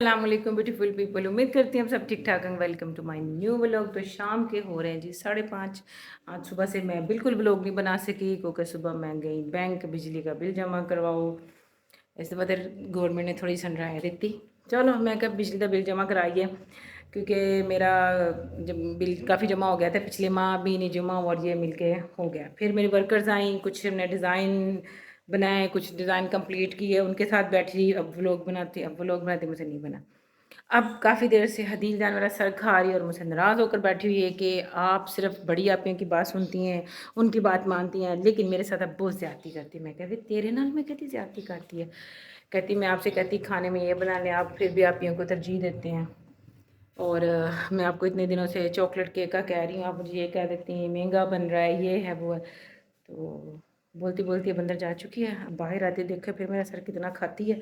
अस्सलामुअलैकुम beautiful people. उम्मीद करती हैं हम सब ठीक ठाक हैं। Welcome to my new vlog. तो शाम के हो रहे हैं जी 5:30। आज सुबह से मैं बिल्कुल व्लॉग नहीं बना सकी क्योंकि सुबह मैं गई बैंक बिजली का बिल जमा करवाओ। इस बदर गवर्नमेंट ने थोड़ी सनराय दी। चलो मैं कब बिजली का बिल जमा कराइए क्योंकि मेरा जब बिल काफ़ी जमा हो गया था पिछले माह भी नहीं जमा और ये मिलके हो गया। फिर मेरी वर्कर्स आई, कुछ हमने डिज़ाइन बनाए, कुछ डिज़ाइन कंप्लीट किए, उनके साथ बैठी। अब व्लॉग बनाती मुझसे नहीं बना। अब काफ़ी देर से हदील जान मेरा सर खा रही है और मुझसे नाराज़ होकर बैठी हुई है कि आप सिर्फ बड़ी आपियों की बात सुनती हैं, उनकी बात मानती हैं, लेकिन मेरे साथ अब बहुत ज़्यादती करती है। मैं कहती तेरे नाल में कहती ज़्यादती करती है। कहती मैं आपसे कहती खाने में ये बना लें, आप फिर भी आपियों को तरजीह देते हैं। और मैं आपको इतने दिनों से चॉकलेट केक का कह रही हूँ, आप मुझे ये कह देती हैं महंगा बन रहा है, ये है वो है। तो बोलती बोलती अब अंदर जा चुकी है। अब बाहर आती देखे फिर मेरा सर कितना खाती है।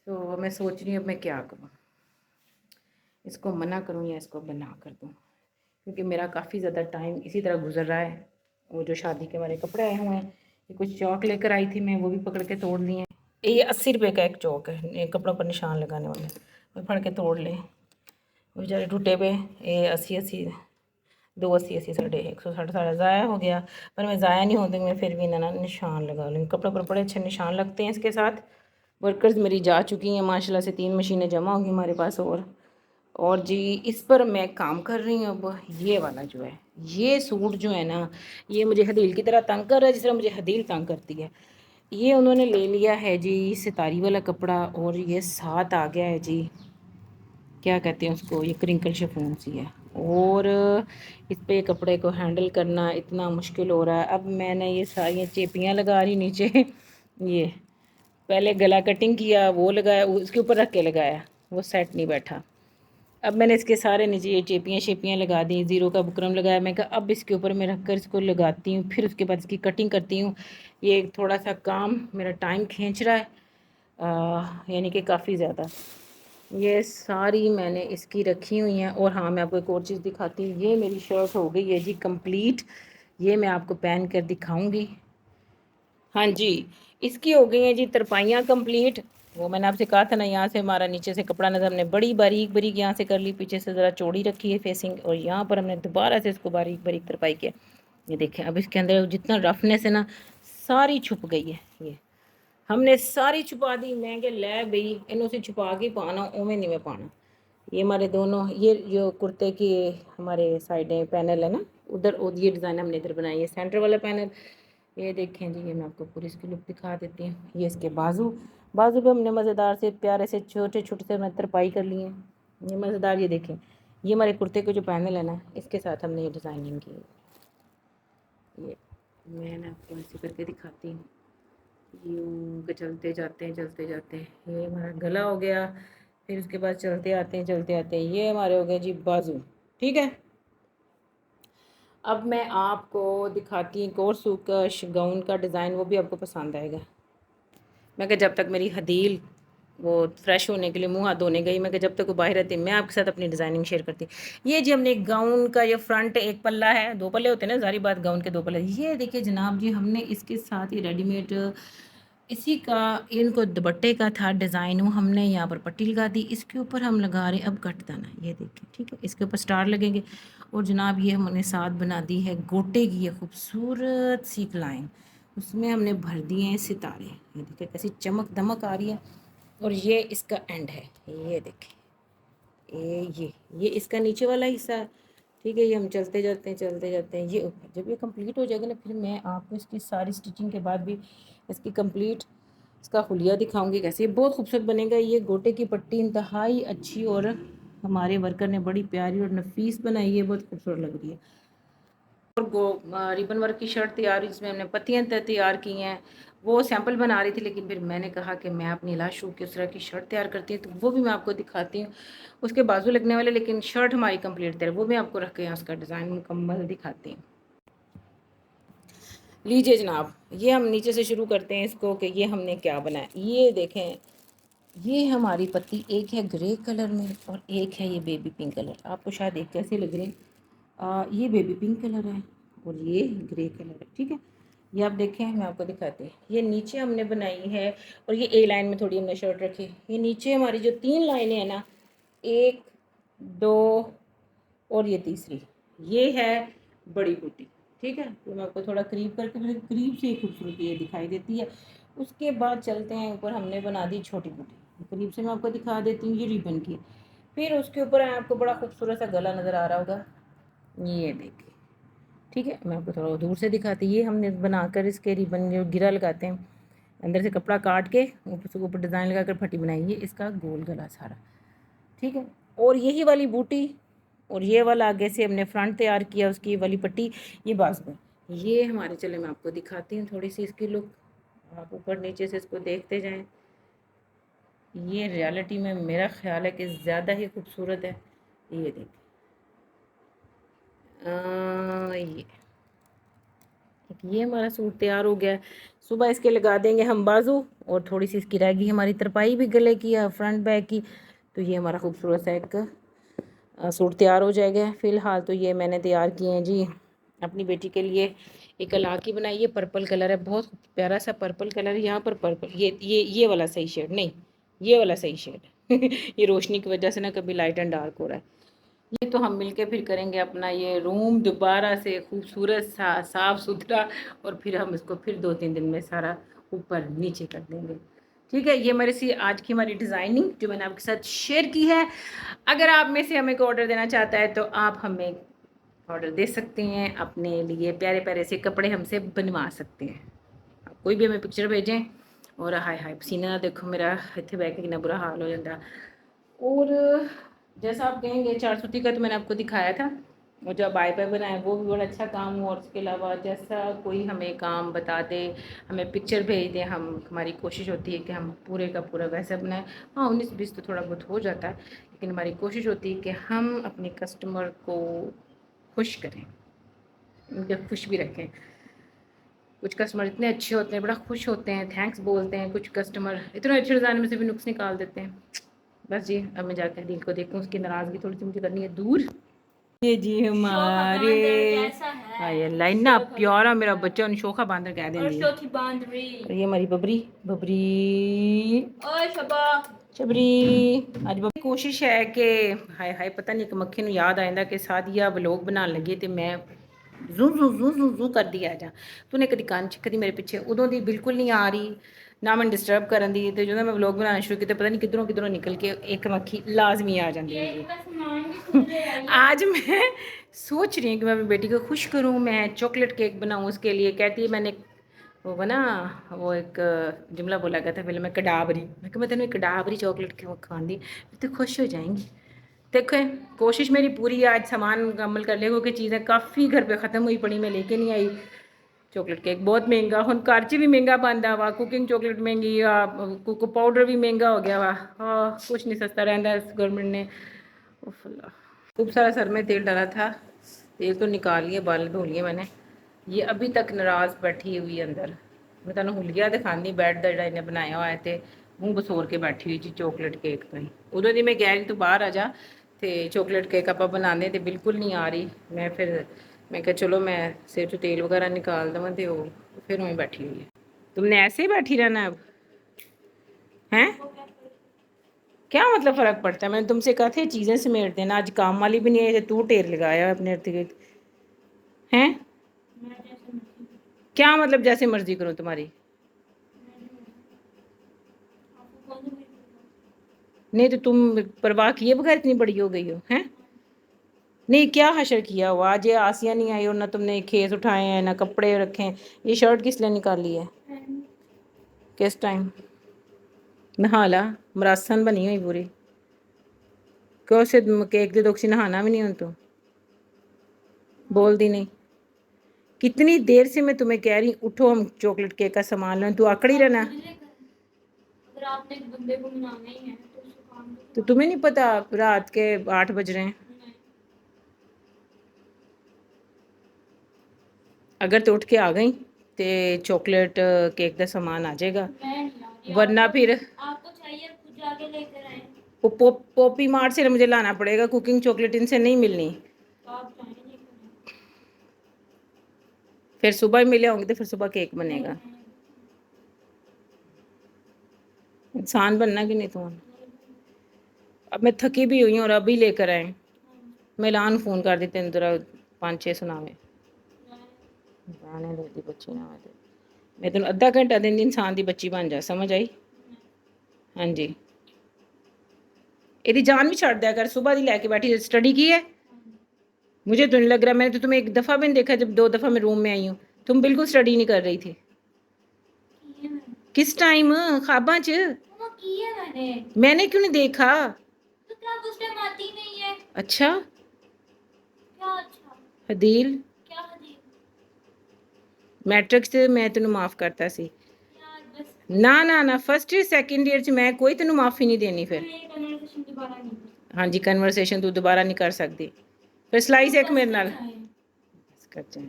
तो मैं सोच रही हूँ अब मैं क्या करूँ, इसको मना करूँ या इसको बना कर दूँ, क्योंकि मेरा काफ़ी ज़्यादा टाइम इसी तरह गुजर रहा है। वो जो शादी के हमारे कपड़े आए हुए हैं, ये कुछ चौक लेकर आई थी मैं, वो भी पकड़ के तोड़ लिए। ये 80 रुपये का एक चौक है, ये कपड़ों पर निशान लगाने वाले, वो फड़ के तोड़ लें। बेचारे टूटे पे ये 80 80, 280 80 160 साढ़े ज़ाया हो गया। पर मैं ज़ाया नहीं होती, मैं फिर भी ना निशान लगा लूँगी। कपड़ों पर बड़े अच्छे निशान लगते हैं इसके साथ। वर्कर्स मेरी जा चुकी हैं माशाल्लाह से, 3 मशीनें जमा होंगी हमारे पास। और जी इस पर मैं काम कर रही हूँ। अब ये वाला जो है, ये सूट जो है ना, ये मुझे हदील की तरह तंग कर रहा है जिस तरह मुझे हदील तंग करती है। ये उन्होंने ले लिया है जी सितारी वाला कपड़ा, और ये साथ आ गया है जी क्या कहते हैं उसको, ये क्रिंकल शिफॉन सी है। और इस पे कपड़े को हैंडल करना इतना मुश्किल हो रहा है। अब मैंने ये सारी चेपियाँ लगा रही नीचे ये पहले गला कटिंग किया, वो लगाया, उसके ऊपर रख के लगाया, वो सेट नहीं बैठा। अब मैंने इसके सारे नीचे ये चेपियाँ शेपियाँ लगा दी, ज़ीरो का बुकरम लगाया। मैं कहा अब इसके ऊपर मैं रख कर इसको लगाती हूँ, फिर उसके बाद इसकी कटिंग करती हूँ। ये थोड़ा सा काम मेरा टाइम खींच रहा है, यानी कि काफ़ी ज़्यादा। ये सारी मैंने इसकी रखी हुई हैं। और हाँ, मैं आपको एक और चीज़ दिखाती हूँ। ये मेरी शर्ट हो गई है जी कंप्लीट, ये मैं आपको पहन कर दिखाऊंगी। हाँ जी, इसकी हो गई हैं जी तरपाइयाँ कंप्लीट। वो मैंने आपसे कहा था ना, यहाँ से हमारा नीचे से कपड़ा नज़र, हमने बड़ी बारीक बारीक यहाँ से कर ली, पीछे से ज़रा चौड़ी रखी है फेसिंग, और यहाँ पर हमने दोबारा से इसको बारीक बारीक तरपाई किया। ये देखें, अब इसके अंदर जितना रफनेस है ना, सारी छुप गई है। ये हमने सारी छुपा दी। मैं के लै बई इन्हों से छुपा के पाना, उमें नहीं मैं पाना। ये हमारे दोनों, ये जो कुर्ते की हमारे साइडें पैनल है ना, उधर ये डिज़ाइन हमने इधर बनाई है, सेंटर वाला पैनल। ये देखें जी, ये मैं आपको पूरी इसकी लुक दिखा देती हूँ। ये इसके बाजू, बाजू पे हमने मज़ेदार से प्यारे से छोटे छोटे से हमने तरपाई कर लिए हैं। ये मज़ेदार, ये देखें, ये हमारे कुर्ते के जो पैनल है ना, इसके साथ हमने ये डिज़ाइनिंग की है। ये मैं आपको ऐसे करके दिखाती हूँ। यूँ के चलते जाते हैं चलते जाते हैं, ये हमारा गला हो गया। फिर उसके बाद चलते आते हैं ये हमारे हो गए जी बाजू। ठीक है, अब मैं आपको दिखाती हूँ एक और सूट का गाउन का डिज़ाइन, वो भी आपको पसंद आएगा। मैं कहा जब तक मेरी हदील वो फ्रेश होने के लिए मुँह हाथ धोने गई, मैं कहा जब तक वो बाहर रहती मैं आपके साथ अपनी डिज़ाइनिंग शेयर करती। ये जी हमने एक गाउन का, ये फ्रंट एक पल्ला है, 2 पल्ले होते हैं ना, सारी बात गाउन के 2 पल्ले। ये देखिए जनाब जी, हमने इसके साथ ही रेडीमेड इसी का, इनको दुपट्टे का था डिज़ाइन, वो हमने यहाँ पर पट्टी लगा दी, इसके ऊपर हम लगा रहे अब कटदाना। ये देखिए, ठीक है, इसके ऊपर स्टार लगेंगे। और जनाब ये हमने साथ बना दी है गोटे की ये खूबसूरत सी लाइन, उसमें हमने भर दिए हैं सितारे। ये देखिए कैसी चमक दमक आ रही है। और ये इसका एंड है, ये देखें, ये इसका नीचे वाला हिस्सा है। ठीक है, ये हम चलते जाते हैं ये ऊपर। जब ये कंप्लीट हो जाएगा ना, फिर मैं आपको इसकी सारी स्टिचिंग के बाद भी इसकी कंप्लीट इसका हुलिया दिखाऊंगी कैसे ये बहुत खूबसूरत बनेगा। ये गोटे की पट्टी इंतहाई अच्छी, और हमारे वर्कर ने बड़ी प्यारी और नफीस बनाई है, बहुत खूबसूरत लग रही है। और रिबन वर्क की शर्ट तैयार हुई जिसमें हमने पत्तियाँ तैयार की हैं, वो सैंपल बना रही थी, लेकिन फिर मैंने कहा कि मैं अपनी लाश शूट की उस तरह की शर्ट तैयार करती हूँ, तो वो भी मैं आपको दिखाती हूँ। उसके बाजू लगने वाले, लेकिन शर्ट हमारी कंप्लीट तैयार, वो मैं आपको रख के यहाँ उसका डिज़ाइन मुकम्मल दिखाती हूँ। लीजिए जनाब, ये हम नीचे से शुरू करते हैं इसको कि ये हमने क्या बनाया। ये देखें, ये हमारी पत्ती एक है ग्रे कलर में और एक है ये बेबी पिंक कलर। आपको शायद एक कैसे लग रहे हैं, ये बेबी पिंक कलर है और ये ग्रे कलर है। ठीक है, ये आप देखें, मैं आपको दिखाती हूँ। ये नीचे हमने बनाई है और ये ए लाइन में थोड़ी हमने शर्ट रखी। ये नीचे हमारी जो 3 लाइनें हैं ना, 1 2 और ये तीसरी, ये है बड़ी बूटी। ठीक है, तो मैं आपको थोड़ा करीब करके, मुझे करीब से ही खूबसूरती ये दिखाई देती है। उसके बाद चलते हैं ऊपर, हमने बना दी छोटी बूटी। करीब से मैं आपको दिखा देती हूँ, ये रिबन की। फिर उसके ऊपर आपको बड़ा खूबसूरत सा गला नज़र आ रहा होगा, ये देखिए। ठीक है, मैं आपको थोड़ा दूर से दिखाती। ये हमने बनाकर इसके रिबन जो गिरा लगाते हैं, अंदर से कपड़ा काट के ऊपर से ऊपर डिज़ाइन लगा कर फटी बनाई, ये इसका गोल गला सारा। ठीक है, और यही वाली बूटी और ये वाला आगे से हमने फ्रंट तैयार किया, उसकी वाली पट्टी, ये बाजू। ये हमारे, चले मैं आपको दिखाती हूँ थोड़ी सी इसकी लुक। आप ऊपर नीचे से इसको देखते जाएं। ये रियलिटी में मेरा ख्याल है कि ज़्यादा ही खूबसूरत है। ये देखिए, ये हमारा सूट तैयार हो गया है। सुबह इसके लगा देंगे हम बाजू, और थोड़ी सी इसकी रहेगी हमारी तरपाई भी गले की या फ्रंट बैक की, तो ये हमारा खूबसूरत सा एक सूट तैयार हो जाएगा। फ़िलहाल तो ये मैंने तैयार किए हैं जी अपनी बेटी के लिए। एक अलाकी बनाई है, पर्पल कलर है, बहुत प्यारा सा पर्पल कलर है। यहाँ पर पर्पल, ये वाला सही शेड नहीं, ये वाला सही शेड ये रोशनी की वजह से ना कभी लाइट एंड डार्क हो रहा है। ये तो हम मिलके फिर करेंगे अपना ये रूम दोबारा से खूबसूरत सा साफ़ सुथरा, और फिर हम इसको फिर 2-3 दिन में सारा ऊपर नीचे कर देंगे। ठीक है, ये मेरी सी आज की हमारी डिज़ाइनिंग जो मैंने आपके साथ शेयर की है। अगर आप में से हमें को ऑर्डर देना चाहता है तो आप हमें ऑर्डर दे सकते हैं, अपने लिए प्यारे प्यारे से कपड़े हमसे बनवा सकते हैं। आप कोई भी हमें पिक्चर भेजें। और हाय हाय पसीना देखो मेरा, इतने बह के कितना बुरा हाल हो जाता। और जैसा आप कहेंगे 4 सूती का तो मैंने आपको दिखाया था, और जो बाय बाय बनाए वो भी बड़ा अच्छा काम हुआ। और उसके अलावा जैसा कोई हमें काम बता दे, हमें पिक्चर भेज दें, हमारी कोशिश होती है कि हम पूरे का पूरा वैसा बनाएं। हाँ, 19-20 तो थोड़ा बहुत हो जाता है, लेकिन हमारी कोशिश होती है कि हम अपने कस्टमर को खुश करें, उनके खुश भी रखें। कुछ कस्टमर इतने अच्छे होते हैं, बड़ा खुश होते हैं, थैंक्स बोलते हैं। कुछ कस्टमर इतने अच्छे डिज़ाइन में से भी नुक्स निकाल देते हैं। बस जी, अब मैं जाकर दिल को देखूँ, उसकी नाराज़गी थोड़ी सी मुझे करनी है दूर। ये जी हमारे, हाँ ये लाइन ना प्यारा मेरा बच्चा शोखा बांदर कह देंगे। और ये हमारी बबरी बबरी शबरी। आज बबरी कोशिश है कि हाय हाय पता नहीं कि मक्खी ਨੂੰ याद आइंदा कि सादिया व्लॉग बनाने लगी ਤੇ मैं zoo zoo zoo zoo zoo ਕਰਦੀ ਆ ਜਾ। ਤੂੰ ਨੇ ਕਦੀ ਕੰਨ 'ਚ ਕਦੀ ਮੇਰੇ ਪਿੱਛੇ, ਉਦੋਂ ਦੀ ਬਿਲਕੁਲ ਨਹੀਂ ਆ ਰਹੀ ਨਾ ਮੈਨੂੰ ਡਿਸਟਰਬ ਕਰਨ ਦੀ। ਤੇ ਜਦੋਂ ਮੈਂ ਵਲੌਗ ਬਣਾਉਣਾ ਸ਼ੁਰੂ ਕੀਤਾ ਪਤਾ ਨਹੀਂ ਕਿੱਧਰੋਂ ਕਿੱਧਰੋਂ ਨਿਕਲ ਕੇ ਇੱਕ ਮੱਖੀ लाजमी आ जाती है। आज मैं सोच रही हूँ कि मैं अपनी बेटी को खुश करूँ, मैं चॉकलेट केक बनाऊँ उसके लिए। कहती है मैंने वो बना, वो एक जुमला बोला गया था फिल्म में, कडाबरी। मैं कहा मैं तेन कडाबरी चॉकलेट खाँदी तो खुश हो जाएंगी। देखो कोशिश मेरी पूरी है, आज सामान मुकम्मल कर ले, क्योंकि चीज़ें काफ़ी घर पे ख़त्म हुई पड़ी, मैं लेके नहीं आई। चॉकलेट केक बहुत महंगा, हम घर च भी महंगा बनता वा, कुकिंग चॉकलेट महंगी आ, कोको पाउडर भी महंगा हो गया वा। हाँ, कुछ नहीं सस्ता रहता है गवर्नमेंट ने। उफला खूब सारा सर में तेल डाला था, तेल तो निकाल लिया, बाल धो लिए मैंने। ये अभी तक नाराज़ बैठी हुई है अंदर। मैं तेन हुलिया दिखानी बैड का जो बनाया हुआ है, तो मूँह बसोर के बैठी हुई जी चॉकलेट केक तो ही। उदों की मैं कह रही तू बाहर आ जा, तो चॉकलेट केक आप बनाने, तो बिल्कुल नहीं आ रही। मैं फिर मैं कहा चलो मैं सिर चो तेल वगैरह निकाल देवां, तो वो फिर वहीं बैठी हुई है। तुमने ऐसे ही बैठी रहना अब हैं? क्या मतलब फ़र्क पड़ता है? मैंने तुमसे कहा था चीज़ें समेट देना, आज काम वाली भी नहीं आई, तू ढेर लगाया अपने इर्द गिर्द हैं। क्या मतलब जैसे मर्जी करो तुम्हारी? नहीं तो तुम परवाह किए बगैर इतनी बड़ी हो गई हो हैं? नहीं, क्या हशर किया हुआ? आज ये आसिया नहीं आई और ना तुमने खेस उठाए हैं ना कपड़े रखे हैं। ये शर्ट किस लिए निकाली है? किस टाइम नहा ला, मरासन बनी हुई पूरी। क्यों से केक दे दोसी नहाना भी नहीं हूं तू? बोल दी नहीं। कितनी देर से मैं तुम्हें कह रही उठो हम चॉकलेट केक का सामान लें, तू आकड़ी रहना। अगर आपने एक बंदे को मनाना ही है तो तुम्हें नहीं पता रात के 8 बज रहे हैं? अगर तो उठ के आ गई तो चॉकलेट केक का सामान आ जाएगा, वरना फिर आपको चाहिए खुद जाके लेकर आए। वो पॉपी मार्ट से मुझे लाना पड़ेगा, कुकिंग चॉकलेट इनसे नहीं मिलनी। फिर सुबह ही मिले होंगे तो फिर सुबह केक बनेगा। इंसान बनना कि नहीं तुम? अब मैं थकी भी हुई हूँ और अभी लेकर आए। मिलान फ़ोन कर दी तेन जरा 5-6 सुनावे गाने देती बच्ची ना मैं मैं तेन अद्धा घंटा दिन इंसान की बच्ची बन जा, समझ आई? हाँ जी, एदी जान भी छड़ दिया कर, सुबह दी लैके बैठी स्टडी की है। मुझे तो नहीं लग रहा, मैंने तो तुम्हें एक दफ़ा भी नहीं देखा, जब 2 दफ़ा मैं रूम में आई हूँ तुम बिल्कुल स्टडी नहीं कर रही थी। किस टाइम? ख्वाबा च? मैंने क्यों नहीं देखा? तो क्या उस टाइम आती नहीं है? अच्छा क्या अच्छा? हदील क्या हदील? मैट्रिक्स ते मैं तेन माफ़ करता सी ना ना ना, फर्स्ट ईयर सैकेंड ईयर च मैं कोई तेन माफ़ी नहीं देनी। फिर हाँ जी, कन्वर्सेशन तू दोबारा नहीं कर सकती। फिर सलाई सेक मेरे नाल कर जाए।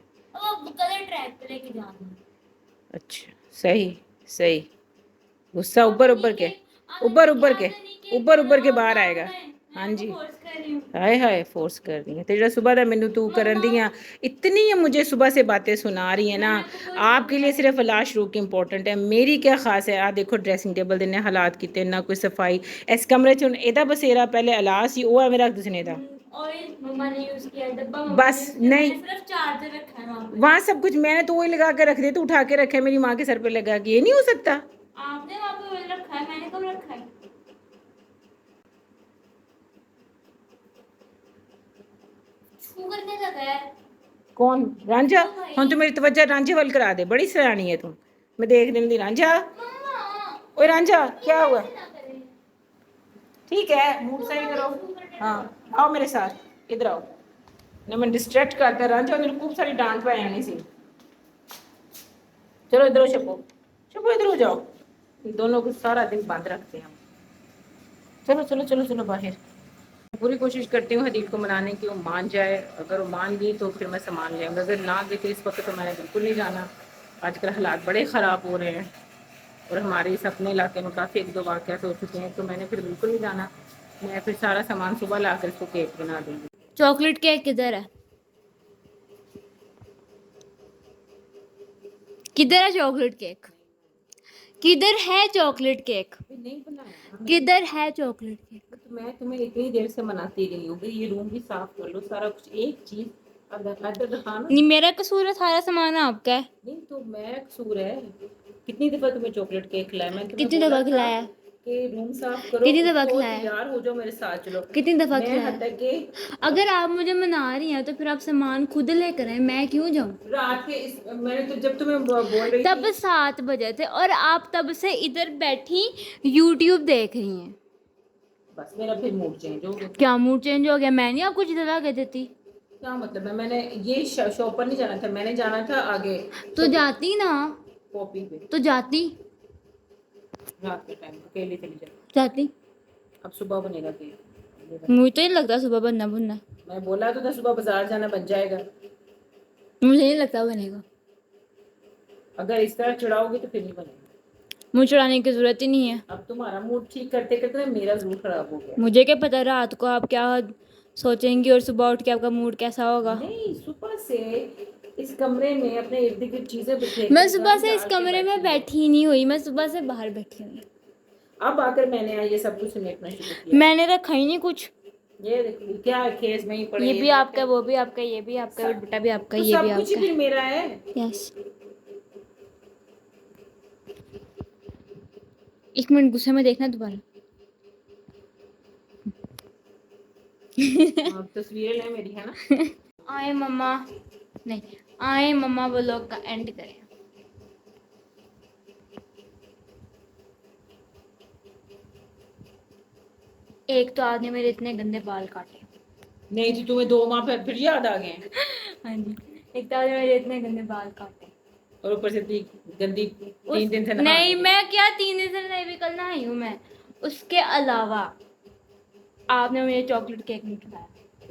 अच्छा सही सही, गुस्सा उबर उबर के उबर उबर के उबर उबर के बाहर आएगा। हाँ जी, हाय हाय फोर्स कर रही है तेरा सुबह का मैनू तू करन दी है इतनी है, मुझे सुबह से बातें सुना रही है ना। आपके लिए सिर्फ लाश रूक इंपॉर्टेंट है, मेरी क्या खास है? आ देखो ड्रेसिंग टेबल देने हालात किते ना, कोई सफाई इस कमरे च एदा बसेरा पहले अला सी वो है मेरा किसने दा बस नहीं वहाँ सब कुछ मैंने तो वही लगा के रख दिया, तो उठा के रखा है मेरी माँ के सर पे लगा के, ये नहीं हो सकता। आपने वहाँ पे वही रखा है, मैंने कब रखा है? छू करने लगा है कौन? रांझा? हम तो मेरी तवज्जो रांझे वाल करा दे, बड़ी सयानी है तू। मैं देख दिन दी रांझा। ओए रांझा क्या हुआ? ठीक है मूड सही करो। हाँ आओ मेरे साथ, इधर आओ ना, मैं डिस्ट्रैक्ट करता रांझा, मेरे खूब सारी डांट पाई आनी सी। चलो इधर छपो छपो, इधर हो जाओ, ये दोनों को सारा दिन बंद रखते हैं हम। चलो चलो चलो चलो बाहर। पूरी कोशिश करती हूँ हदील को मनाने की वो मान जाए, अगर वो मान गई तो फिर मैं सामान ले आऊँगा, अगर ना गई तो इस वक्त तो मैंने बिल्कुल नहीं जाना। आजकल हालात बड़े ख़राब हो रहे हैं और हमारे इस अपने इलाके में काफ़ी 1-2 वाक़यात हो चुके हैं, तो मैंने फिर बिल्कुल नहीं जाना। मैं फिर सारा सामान सुबह ला कर इसको केक बना दूँगी। चॉकलेट केक किधर है? किधर है चॉकलेट केक? किधर है चॉकलेट केक? नहीं बनाया किधर है चॉकलेट केक? तो मैं तुम्हें इतनी देर से मनाती रही हूँ कि ये रूम भी साफ कर लो, सारा कुछ एक चीज़ अगर दिखाना नहीं मेरा कसूर है, सारा सामान आपका है। नहीं तो मैं कसूर है। कितनी दफ़ा तुम्हें चॉकलेट केक खिलाया? मैं तुम्हें कितनी बोला दफा था खिलाया? कि रूम साफ करो, कितनी दफा उठो खिलाया? तैयार हो जाओ मेरे साथ चलो। कितनी दफा मैं खिलाया? हद तक के अगर आप मुझे मना रही हैं तो फिर आप सामान खुद लेकर आए, मैं क्यों जाऊं? रात के मैंने तो जब तुम्हें बोल रही तब थी 7 बजे थे और आप तब से इधर बैठी यूट्यूब देख रही हैं। बस मेरा फिर मूड चेंज हो गया। क्या मूड चेंज हो गया? मैं नहीं आपको जितना ला के देती। क्या मतलब है? मैंने ये शॉप पर नहीं जाना था, मैंने जाना था आगे तो जाती ना, कॉपी पे तो जाती रात के टाइम अकेले चली जाती। जाती अब सुबह बनेगा केक। मुझे तो नहीं लगता सुबह बनना बनना। मैं बोला तो था सुबह बाजार जाना, बन जाएगा। मुझे नहीं लगता बनेगा। अगर इस तरह चढ़ाओगे तो फिर नहीं बनेगा। मुझे चढ़ाने की जरूरत ही नहीं है। अब तुम्हारा मूड ठीक करते करते मेरा जरूर खराब हो गया। मुझे क्या पता रात को आप क्या सोचेंगी और सुबह उठ के आपका मूड कैसा होगा। नहीं सुबह से इस कमरे में अपने इर्द गिर्द चीजें बिखेर मैं कर सुबह घर से इस डाल के कमरे में बैठी हो। बैठी ही नहीं हुई, मैं सुबह से बाहर बैठी हुई। अब आकर मैंने ये सब कुछ समेटना शुरू किया। मैंने रखा ही नहीं कुछ। ये देखो क्या खेस में ही पड़े, ये भी आपका, वो भी आपका, ये भी आपका, बेटा भी आपका, तो ये भी सब कुछ ही आपका। फिर मेरा है। यस। 1 मिनट गुस्से में देखना दोबारा। आप तस्वीरें ले मेरी है ना। आए मम्मा, नहीं आए मम्मा व्लॉग का एंड करें। एक तो आपने मेरे इतने गंदे बाल काटे। नहीं तो तुम्हें 2 माह फिर याद आ गए। हाँ जी, एक तो आपने मेरे इतने गंदे बाल काटे और ऊपर से इतनी गंदी 3 दिन से नहा नहीं रही। मैं क्या 3 दिन से नहीं भी कल नहाई हूँ मैं। उसके अलावा आपने मुझे चॉकलेट केक नहीं खिलाया।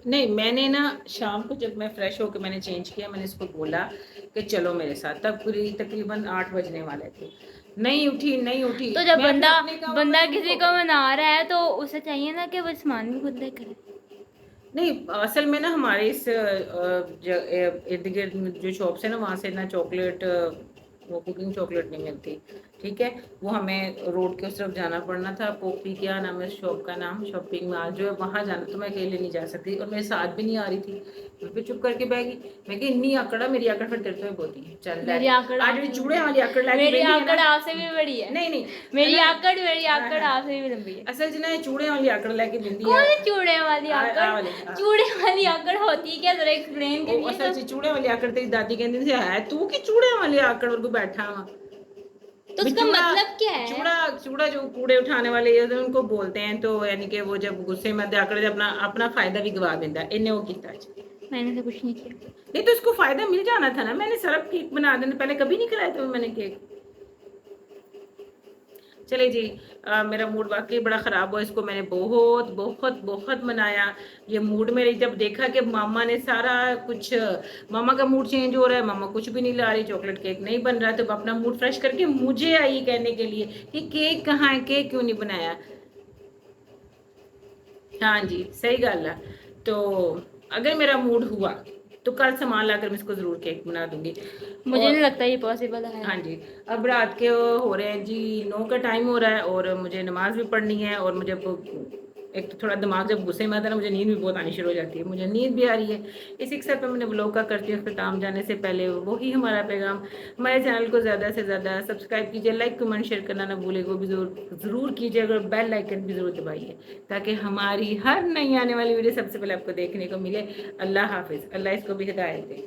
नहीं मैंने ना शाम को जब मैं फ्रेश होकर मैंने चेंज किया, मैंने इसको बोला कि चलो मेरे साथ, तब पूरी तकरीबन 8 बजने वाले थे। नहीं उठी नहीं उठी। तो जब मैं बंदा अपने काम में बंदा मसरूफ किसी हो को गई। मना रहा है तो उसे चाहिए ना कि वो सामान भी खुद लेकर आए। नहीं, असल में ना हमारे इस इर्द गिर्द जो शॉप्स है ना, वहाँ से ना चॉकलेट, वो कुकिंग चॉकलेट नहीं मिलती। ठीक है, वो हमें रोड के उस तरफ जाना पड़ना था। पोपी, क्या नाम है शॉप का नाम, शॉपिंग मॉल जो है, वहाँ जाना। तो मैं अकेले नहीं जा सकती और मेरे साथ भी नहीं आ रही थी। मैं फिर चुप करके बह गई। मैं कि इन्नी आकड़ा, मेरी आकड़ फिर तेरे तो बोलती है, चल लै मेरी आकड़ आज मेरी चूड़े वाली आकड़ लाके मेरी बैठी है आकड़ ना। आपसे भी बड़ी है। नहीं नहीं, मेरी नहीं, मेरी हाँ आकड़ हाँ, आपसे भी लंबी है। असल च ना चूड़े वाली आकड़ लेके बिंदी कौन है। सी चूड़े वाली आकड़? वाली, चूड़े वाली आकड़ होती है क्या? जरा एक्सप्लेन ओ करिए असल तो। च चूड़े वाली आकड़ तेरी दादी कहती थी, है तू की चूड़े वाली आकड़ और को बैठा वा। तो भी उसका चूड़ा, मतलब क्या है? चूड़ा चूड़ा जो कूड़े उठाने वाले ये तो उनको बोलते हैं। तो यानी कि वो जब गुस्से में आकड़ जब अपना अपना फायदा भी गवा देता है, इन्हें वो किया आज। मैंने तो कुछ नहीं किया। नहीं तो इसको फायदा मिल जाना था ना, मैंने सिर्फ केक बना देना, पहले कभी नहीं खिलाया तुम्हें मैंने केक। चले जी, मेरा मूड वाकई बड़ा ख़राब हुआ। इसको मैंने बहुत बहुत बहुत मनाया। ये मूड में रही, जब देखा कि मामा ने सारा कुछ, मामा का मूड चेंज हो रहा है, मामा कुछ भी नहीं ला रही, चॉकलेट केक नहीं बन रहा, तो अपना मूड फ्रेश करके मुझे आई कहने के लिए कि केक कहाँ है, केक क्यों नहीं बनाया। हाँ जी, सही गल है। तो अगर मेरा मूड हुआ तो कल सामान लाकर मैं इसको ज़रूर केक बना दूंगी। मुझे नहीं और लगता ये पॉसिबल है। हाँ जी, अब रात के हो रहे हैं जी 9 का टाइम हो रहा है और मुझे नमाज़ भी पढ़नी है। और मुझे एक तो थोड़ा दिमाग जब गुस्से में आता है ना, मुझे नींद भी बहुत आनी शुरू हो जाती है, मुझे नींद भी आ रही है। इसी के साथ मैंने ब्लॉग का करती हूँ अख्ताम। जाने से पहले वही हमारा पैगाम, हमारे चैनल को ज़्यादा से ज़्यादा सब्सक्राइब कीजिए, लाइक कमेंट शेयर करना ना भूलिए, वो भी ज़रूर कीजिए, अगर बेल आइकन भी ज़रूर दबाइए ताकि हमारी हर नई आने वाली वीडियो सबसे पहले आपको देखने को मिले। अल्लाह हाफिज़, अल्लाह इसको भी हिदायत दे।